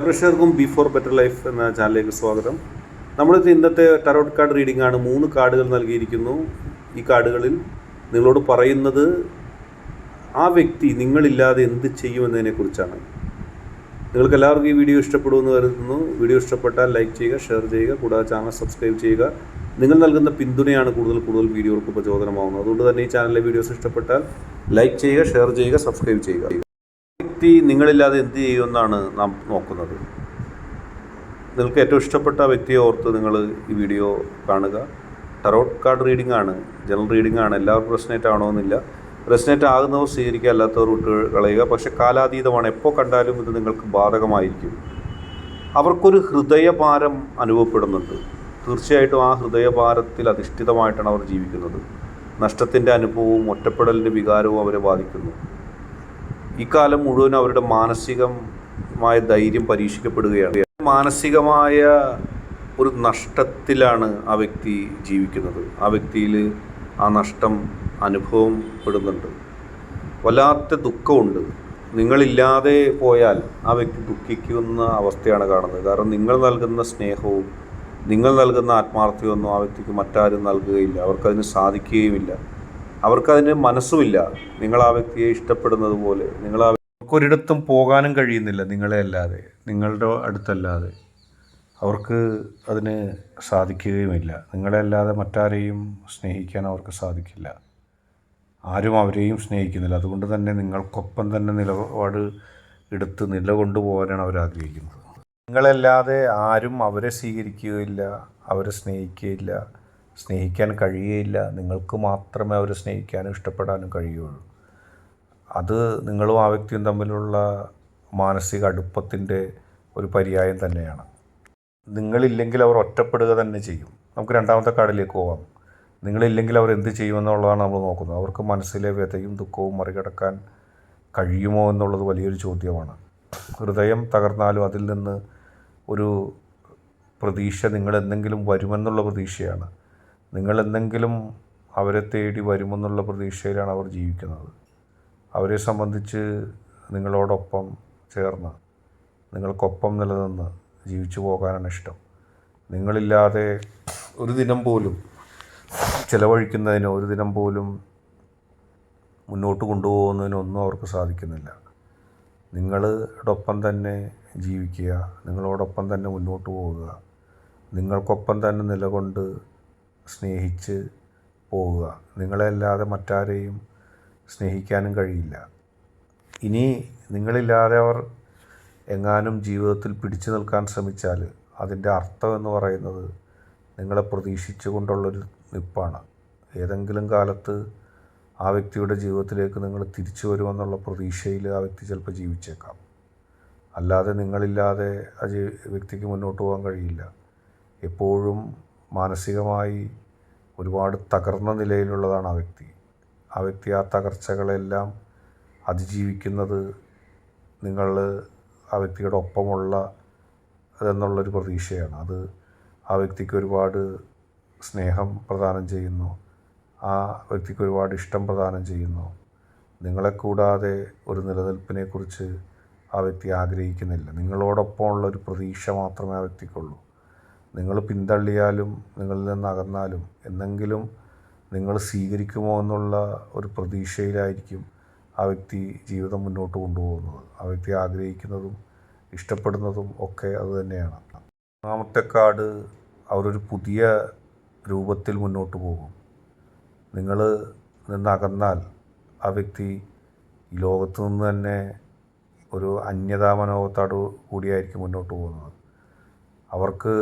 പ്രേക്ഷകർക്കും before better life എന്ന ചാനലിലേക്ക് സ്വാഗതം. നമ്മളിത് ഇന്നത്തെ ടാരോട്ട് കാർഡ് റീഡിംഗ് ആണ്. 3 കാർഡുകൾ നൽകിയിരിക്കുന്നു. ഈ കാർഡുകളിൽ നിങ്ങളോട് പറയുന്നത് ആ വ്യക്തി നിങ്ങളില്ലാതെ എന്ത് ചെയ്യുമെന്നതിനെക്കുറിച്ചാണ്. നിങ്ങൾക്ക് എല്ലാവർക്കും ഈ വീഡിയോ ഇഷ്ടപ്പെടുമെന്ന് കരുതുന്നു. വീഡിയോ ഇഷ്ടപ്പെട്ടാൽ ലൈക്ക് ചെയ്യുക, ഷെയർ ചെയ്യുക, കൂടാതെ ചാനൽ സബ്സ്ക്രൈബ് ചെയ്യുക. നിങ്ങൾ നൽകുന്ന പിന്തുണയാണ് കൂടുതൽ വീഡിയോകൾക്ക് പ്രചോദനമാകുന്നത്. അതുകൊണ്ട് തന്നെ ഈ ചാനലിലെ വീഡിയോസ് ഇഷ്ടപ്പെട്ടാൽ ലൈക്ക് ചെയ്യുക, ഷെയർ ചെയ്യുക, സബ്സ്ക്രൈബ് ചെയ്യുക. വ്യക്തി നിങ്ങളില്ലാതെ എന്ത് ചെയ്യുമെന്നാണ് നാം നോക്കുന്നത്. നിങ്ങൾക്ക് ഏറ്റവും ഇഷ്ടപ്പെട്ട വ്യക്തിയെ ഓർത്ത് നിങ്ങൾ ഈ വീഡിയോ കാണുക. ടാരോട്ട് കാർഡ് റീഡിംഗ് ആണ്, ജനറൽ റീഡിംഗ് ആണ്. എല്ലാവർക്കും റെസനേറ്റ് ആവണമെന്നില്ല. റെസനേറ്റ് ആകുന്നവർ സ്വീകരിക്കുക, അല്ലാത്തവർ വിട്ട് കളയുക. പക്ഷെ കാലാതീതമാണ്. എപ്പോൾ കണ്ടാലും ഇത് നിങ്ങൾക്ക് ബാധകമായിരിക്കും. അവർക്കൊരു ഹൃദയഭാരം അനുഭവപ്പെടുന്നുണ്ട്. തീർച്ചയായിട്ടും ആ ഹൃദയഭാരത്തിൽ അധിഷ്ഠിതമായിട്ടാണ് അവർ ജീവിക്കുന്നത്. നഷ്ടത്തിൻ്റെ അനുഭവവും ഒറ്റപ്പെടലിൻ്റെ വികാരവും അവരെ ബാധിക്കുന്നു. ഈ കാലം മുഴുവൻ അവരുടെ മാനസികമായ ധൈര്യം പരീക്ഷിക്കപ്പെടുകയാണ്. മാനസികമായ ഒരു നഷ്ടത്തിലാണ് ആ വ്യക്തി ജീവിക്കുന്നത്. ആ വ്യക്തിയിൽ ആ നഷ്ടം അനുഭവപ്പെടുന്നുണ്ട്. വല്ലാത്ത ദുഃഖമുണ്ട്. നിങ്ങളില്ലാതെ പോയാൽ ആ വ്യക്തി ദുഃഖിക്കുന്ന അവസ്ഥയാണ് കാണുന്നത്. കാരണം നിങ്ങൾ നൽകുന്ന സ്നേഹവും നിങ്ങൾ നൽകുന്ന ആത്മാർത്ഥ്യമൊന്നും ആ വ്യക്തിക്ക് മറ്റാരും നൽകുകയില്ല. അവർക്കതിന് സാധിക്കുകയുമില്ല. അവർക്കതിന് മനസ്സുമില്ല. നിങ്ങൾ ആ വ്യക്തിയെ ഇഷ്ടപ്പെടുന്നത് പോലെ അവർക്കൊരിടത്തും പോകാനും കഴിയുന്നില്ല. നിങ്ങളെ അല്ലാതെ, നിങ്ങളുടെ അടുത്തല്ലാതെ അവർക്ക് അതിന് സാധിക്കുകയുമില്ല. നിങ്ങളെ അല്ലാതെ മറ്റാരെയും സ്നേഹിക്കാൻ അവർക്ക് സാധിക്കില്ല. ആരും അവരെയും സ്നേഹിക്കുന്നില്ല. അതുകൊണ്ട് തന്നെ നിങ്ങൾക്കൊപ്പം തന്നെ നിലപാട് എടുത്ത് നിലകൊണ്ടുപോകാനാണ് അവർ ആഗ്രഹിക്കുന്നത്. നിങ്ങളല്ലാതെ ആരും അവരെ സ്വീകരിക്കുകയില്ല, അവരെ സ്നേഹിക്കുകയില്ല, സ്നേഹിക്കാൻ കഴിയുകയില്ല. നിങ്ങൾക്ക് മാത്രമേ അവരെ സ്നേഹിക്കാനും ഇഷ്ടപ്പെടാനും കഴിയുകയുള്ളൂ. അത് നിങ്ങളും ആ വ്യക്തിയും തമ്മിലുള്ള മാനസിക അടുപ്പത്തിൻ്റെ ഒരു പര്യായം തന്നെയാണ്. നിങ്ങളില്ലെങ്കിൽ അവർ ഒറ്റപ്പെടുക തന്നെ ചെയ്യും. നമുക്ക് രണ്ടാമത്തെ കാർഡിലേക്ക് പോകാം. നിങ്ങളില്ലെങ്കിൽ അവർ എന്ത് ചെയ്യുമെന്നുള്ളതാണ് നമ്മൾ നോക്കുന്നത്. അവർക്ക് മനസ്സിലെ വ്യതയും ദുഃഖവും മറികടക്കാൻ കഴിയുമോ എന്നുള്ളത് വലിയൊരു ചോദ്യമാണ്. ഹൃദയം തകർന്നാലും അതിൽ നിന്ന് ഒരു പ്രതീക്ഷ നിങ്ങളെന്തെങ്കിലും വരുമെന്നുള്ള പ്രതീക്ഷയാണ്. നിങ്ങളെന്തെങ്കിലും അവരെ തേടി വരുമെന്നുള്ള പ്രതീക്ഷയിലാണ് അവർ ജീവിക്കുന്നത്. അവരെ സംബന്ധിച്ച് നിങ്ങളോടൊപ്പം ചേർന്ന്, നിങ്ങൾക്കൊപ്പം നിലനിന്ന് ജീവിച്ചു പോകാനാണ് ഇഷ്ടം. നിങ്ങളില്ലാതെ ഒരു ദിനം പോലും ചിലവഴിക്കുന്നതിനോ ഒരു ദിനം പോലും മുന്നോട്ട് കൊണ്ടുപോകുന്നതിനൊന്നും അവർക്ക് സാധിക്കുന്നില്ല. നിങ്ങളോടൊപ്പം തന്നെ ജീവിക്കുക, നിങ്ങളോടൊപ്പം തന്നെ മുന്നോട്ട് പോവുക, നിങ്ങൾക്കൊപ്പം തന്നെ നിലകൊണ്ട് സ്നേഹിച്ച് പോവുക. നിങ്ങളെയല്ലാതെ മറ്റാരെയും സ്നേഹിക്കാനും കഴിയില്ല. ഇനി നിങ്ങളില്ലാതെ അവർ എങ്ങാനും ജീവിതത്തിൽ പിടിച്ചു നിൽക്കാൻ ശ്രമിച്ചാൽ അതിൻ്റെ അർത്ഥം എന്ന് പറയുന്നത് നിങ്ങളെ പ്രതീക്ഷിച്ചു കൊണ്ടുള്ളൊരു നിൽപ്പാണ്. ഏതെങ്കിലും കാലത്ത് ആ വ്യക്തിയുടെ ജീവിതത്തിലേക്ക് നിങ്ങൾ തിരിച്ചു വരുമെന്നുള്ള പ്രതീക്ഷയിൽ ആ വ്യക്തി ചിലപ്പോൾ ജീവിച്ചേക്കാം. അല്ലാതെ നിങ്ങളില്ലാതെ ആ വ്യക്തിക്ക് മുന്നോട്ട് പോകാൻ കഴിയില്ല. എപ്പോഴും മാനസികമായി ഒരുപാട് തകർന്ന നിലയിലുള്ളതാണ് ആ വ്യക്തി. ആ തകർച്ചകളെല്ലാം അതിജീവിക്കുന്നത് നിങ്ങൾ ആ വ്യക്തിയുടെ ഒപ്പമുള്ള എന്നുള്ളൊരു പ്രതീക്ഷയാണ്. അത് ആ വ്യക്തിക്ക് ഒരുപാട് സ്നേഹം പ്രദാനം ചെയ്യുന്നു. ആ വ്യക്തിക്ക് ഒരുപാട് ഇഷ്ടം പ്രദാനം ചെയ്യുന്നു. നിങ്ങളെ കൂടാതെ ഒരു നിലനിൽപ്പിനെക്കുറിച്ച് ആ വ്യക്തി ആഗ്രഹിക്കുന്നില്ല. നിങ്ങളോടൊപ്പമുള്ളൊരു പ്രതീക്ഷ മാത്രമേ ആ വ്യക്തിക്കുള്ളൂ. നിങ്ങൾ പിന്തള്ളിയാലും നിങ്ങളിൽ നിന്ന് അകന്നാലും എന്നെങ്കിലും നിങ്ങൾ സ്വീകരിക്കുമോ എന്നുള്ള ഒരു പ്രതീക്ഷയിലായിരിക്കും ആ വ്യക്തി ജീവിതം മുന്നോട്ട് കൊണ്ടുപോകുന്നത്. ആ വ്യക്തി ആഗ്രഹിക്കുന്നതും ഇഷ്ടപ്പെടുന്നതും ഒക്കെ അതുതന്നെയാണ്. മൂന്നാമത്തെ കാർഡ്, അവരൊരു പുതിയ രൂപത്തിൽ മുന്നോട്ട് പോകും. നിങ്ങൾ നിന്നകന്നാൽ ആ വ്യക്തി ഈ ലോകത്തു നിന്ന് തന്നെ ഒരു അന്യതാ മനോഭാവത്തോടു കൂടിയായിരിക്കും മുന്നോട്ട് പോകുന്നത്. അവർക്ക്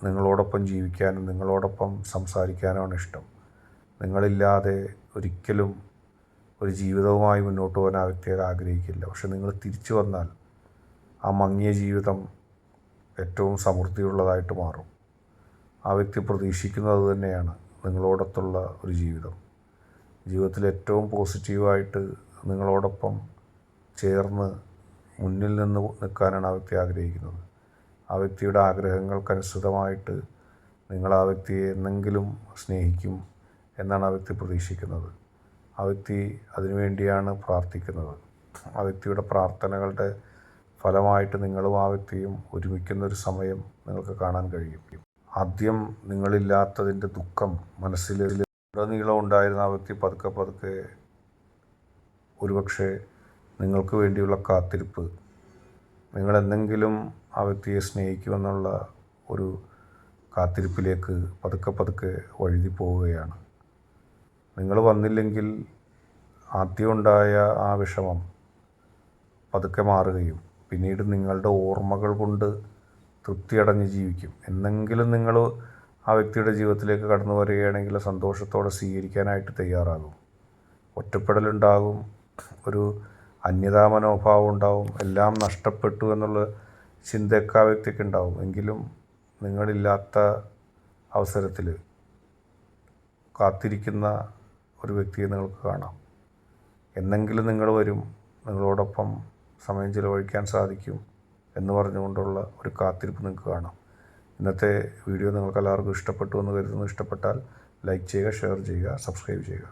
നിങ്ങളോടൊപ്പം ജീവിക്കാനും നിങ്ങളോടൊപ്പം സംസാരിക്കാനുമാണ് ഇഷ്ടം. നിങ്ങളില്ലാതെ ഒരിക്കലും ഒരു ജീവിതവുമായി മുന്നോട്ട് പോകാൻ ആ വ്യക്തി ആഗ്രഹിക്കില്ല. പക്ഷെ നിങ്ങൾ തിരിച്ചു വന്നാൽ ആ മങ്ങിയ ജീവിതം ഏറ്റവും സമൃദ്ധിയുള്ളതായിട്ട് മാറും. ആ വ്യക്തി പ്രതീക്ഷിക്കുന്നത് തന്നെയാണ് നിങ്ങളോടൊത്തുള്ള ഒരു ജീവിതം. ജീവിതത്തിൽ ഏറ്റവും പോസിറ്റീവായിട്ട് നിങ്ങളോടൊപ്പം ചേർന്ന് മുന്നിൽ നിന്ന് നിൽക്കാനാണ് ആ വ്യക്തി ആഗ്രഹിക്കുന്നത്. ആ വ്യക്തിയുടെ ആഗ്രഹങ്ങൾക്കനുസൃതമായിട്ട് നിങ്ങൾ ആ വ്യക്തിയെ എന്നെങ്കിലും സ്നേഹിക്കും എന്നാണ് ആ വ്യക്തി പ്രതീക്ഷിക്കുന്നത്. ആ വ്യക്തി അതിനുവേണ്ടിയാണ് പ്രാർത്ഥിക്കുന്നത്. ആ വ്യക്തിയുടെ പ്രാർത്ഥനകളുടെ ഫലമായിട്ട് നിങ്ങളും ആ വ്യക്തിയും ഒരുമിക്കുന്നൊരു സമയം നിങ്ങൾക്ക് കാണാൻ കഴിയും. ആദ്യം നിങ്ങളില്ലാത്തതിൻ്റെ ദുഃഖം മനസ്സിൽ ഉടനീളം ഉണ്ടായിരുന്ന ആ വ്യക്തി പതുക്കെ പതുക്കെ ഒരുപക്ഷെ നിങ്ങൾക്ക് വേണ്ടിയുള്ള കാത്തിരിപ്പ്, നിങ്ങളെന്തെങ്കിലും ആ വ്യക്തിയെ സ്നേഹിക്കുമെന്നുള്ള ഒരു കാത്തിരിപ്പിലേക്ക് പതുക്കെ പതുക്കെ വഴുതി പോവുകയാണ്. നിങ്ങൾ വന്നില്ലെങ്കിൽ ആദ്യമുണ്ടായ ആ വിഷമം പതുക്കെ മാറുകയും പിന്നീട് നിങ്ങളുടെ ഓർമ്മകൾ കൊണ്ട് തൃപ്തിയടഞ്ഞ് ജീവിക്കും. എന്നെങ്കിലും നിങ്ങൾ ആ വ്യക്തിയുടെ ജീവിതത്തിലേക്ക് കടന്നു വരികയാണെങ്കിൽ സന്തോഷത്തോടെ സ്വീകരിക്കാനായിട്ട് തയ്യാറാകും. ഒറ്റപ്പെടലുണ്ടാകും, ഒരു അന്യതാ മനോഭാവം ഉണ്ടാവും, എല്ലാം നഷ്ടപ്പെട്ടു എന്നുള്ള ചിന്തയൊക്കെ ആ വ്യക്തിക്ക് ഉണ്ടാവും. എങ്കിലും നിങ്ങളില്ലാത്ത അവസരത്തിൽ കാത്തിരിക്കുന്ന ഒരു വ്യക്തിയെ നിങ്ങൾക്ക് കാണാം. എന്നെങ്കിലും നിങ്ങൾ വരും, നിങ്ങളോടൊപ്പം സമയം ചിലവഴിക്കാൻ സാധിക്കും എന്ന് പറഞ്ഞുകൊണ്ടുള്ള ഒരു കാത്തിരിപ്പ് നിങ്ങൾക്ക് കാണാം. ഇന്നത്തെ വീഡിയോ നിങ്ങൾക്ക് എല്ലാവർക്കും ഇഷ്ടപ്പെട്ടു എന്ന് കരുതുന്നു. ഇഷ്ടപ്പെട്ടാൽ ലൈക്ക് ചെയ്യുക, ഷെയർ ചെയ്യുക, സബ്സ്ക്രൈബ് ചെയ്യുക.